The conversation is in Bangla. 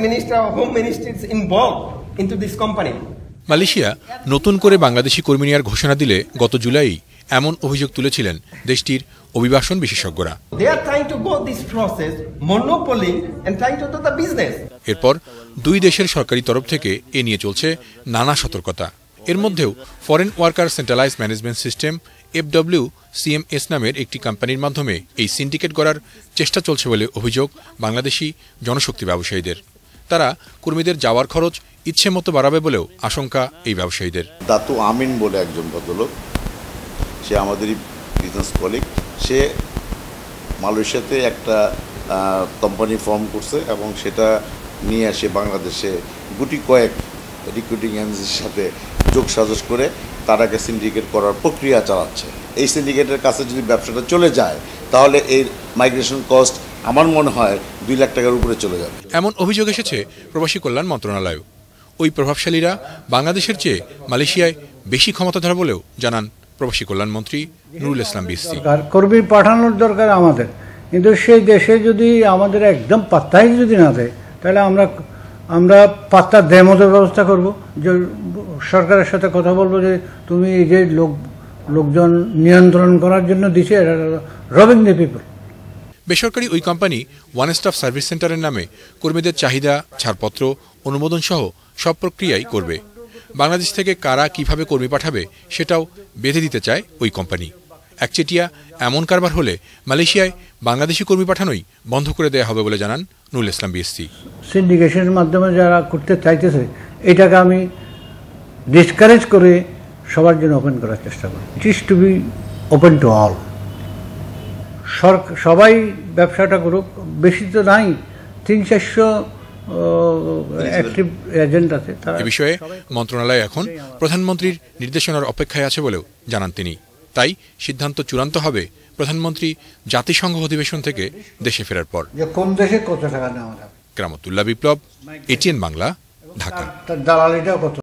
Minister or Home Minister is involved into this company. Malaysia নতুন করে বাংলাদেশি কর্মী নেওয়ার ঘোষণা দিলে গত জুলাই এমন অভিযোগ তুলেছিলেন দেশটির অভিবাসন বিশেষজ্ঞরা। They are trying to go this process monopoly and trying to do the business. এরপর দুই দেশের সরকারি তরফ থেকে এ নিয়ে চলছে নানা সতর্কতা। এর মধ্যেও foreign worker centralise management system FWCMS নামের একটি কোম্পানির মাধ্যমে এই সিন্ডিকেট গড়ার চেষ্টা চলছে বলে অভিযোগ বাংলাদেশি জনশক্তি ব্যবসায়ীদের। তারা কর্মীদের যাওয়ার খরচ ইচ্ছে মতো বাড়াবে বলেও আশঙ্কা এই ব্যবসায়ীদের। দাতু আমিন বলে একজন ভদ্রলোক, সে আমাদেরই বিজনেস কলিগ, সে মালয়েশিয়াতে একটা কোম্পানি ফর্ম করছে এবং সেটা নিয়ে এসে বাংলাদেশে গুটি কয়েক রিক্রুটিং এজেন্সির সাথে যোগসাজশ করে তারাকে সিন্ডিকেট করার প্রক্রিয়া চালাচ্ছে। এই সিন্ডিকেটের কাছে যদি ব্যবসাটা চলে যায় তাহলে এই মাইগ্রেশন কস্ট আমার মনে হয় 2 লাখ টাকার উপরে চলে যাবে। এমন অভিযোগ এসেছে প্রবাসী কল্যাণ মন্ত্রণালয়েও। ওই প্রভাবশালীরা বাংলাদেশের চেয়ে মালয়েশিয়ায় বেশি ক্ষমতাধর বলেও জানান প্রবাসী কল্যাণ মন্ত্রী নুরুল ইসলাম বিসি। কর্মী পাঠানোর দরকার আমাদের, কিন্তু সেই দেশে যদি আমাদের একদম পাত্তাই যদি না দেয় তাহলে আমরা পাত্তা দেয় মতো ব্যবস্থা করব। যে সরকারের সাথে কথা বলবো যে তুমি এই যে লোকজন নিয়ন্ত্রণ করার জন্য দিছে, রবিং দ্য পিপল। বেসরকারি ওই কোম্পানি ওয়ান স্টাফ সার্ভিস সেন্টারের নামে কর্মীদের চাহিদা, ছাড়পত্র, অনুমোদন সহ সব প্রক্রিয়াই করবে। বাংলাদেশ থেকে কারা কিভাবে কর্মী পাঠাবে সেটাও বেঁধে দিতে চায় ওই কোম্পানি। একচেটিয়া এমন কারবার হলে মালয়েশিয়ায় বাংলাদেশি কর্মী পাঠানোই বন্ধ করে দেওয়া হবে বলে জানান নুরুল ইসলাম বিএসসি। সিন্ডিকেশনের মাধ্যমে যারা করতে চাইতেছে এটাকে আমি ডিসকারেজ করে সবার জন্য ওপেন করার চেষ্টা করি। It is to be open to all. সবাই ব্যবসাটা করুক, বেশি তো নাই, 300-400 অ্যাক্টিভ এজেন্ট আছে। এ বিষয়ে মন্ত্রণালয় এখন প্রধানমন্ত্রীর নির্দেশনার অপেক্ষায় আছে বলেও জানান তিনি। তাই সিদ্ধান্ত চূড়ান্ত হবে প্রধানমন্ত্রী জাতিসংঘ অধিবেশন থেকে দেশে ফেরার পর। কোন দেশে কত টাকা নেওয়া যাবে। কেরামতুল্লাহ বিপ্লব, ATN বাংলা, ঢাকা। দালালিটাও কত।